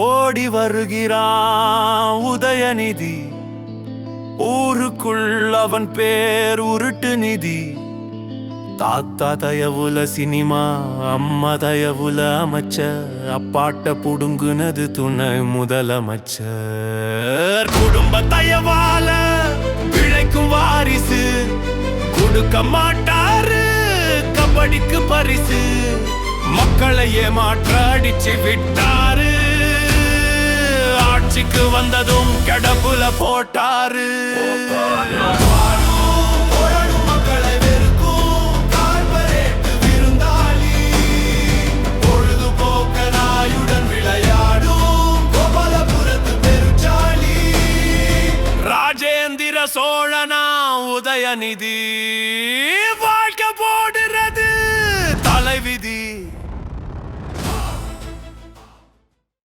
ஓடி வருகிறான் உதயநிதி. ஊருக்குள் அவன் பேர் உருட்டு நிதி. தாத்தா தயவுல சினிமா, அம்மா தயவுல அமைச்சர், அப்பாட்ட புடுங்குனது துணை முதலமைச்சர். குடும்ப தயவால பிழைக்கும் வாரிசு, கொடுக்க மாட்டாரு கபடிக்கு பரிசு. மக்களை ஏமாற்ற அடிச்சு விட்டாரு, ஆட்சிக்கு வந்ததும் கடப்புல போட்டாரு. ராஜேந்திர சோழனா உதயநிதி, வாழ்க்கை போடுறது தலைவிதி.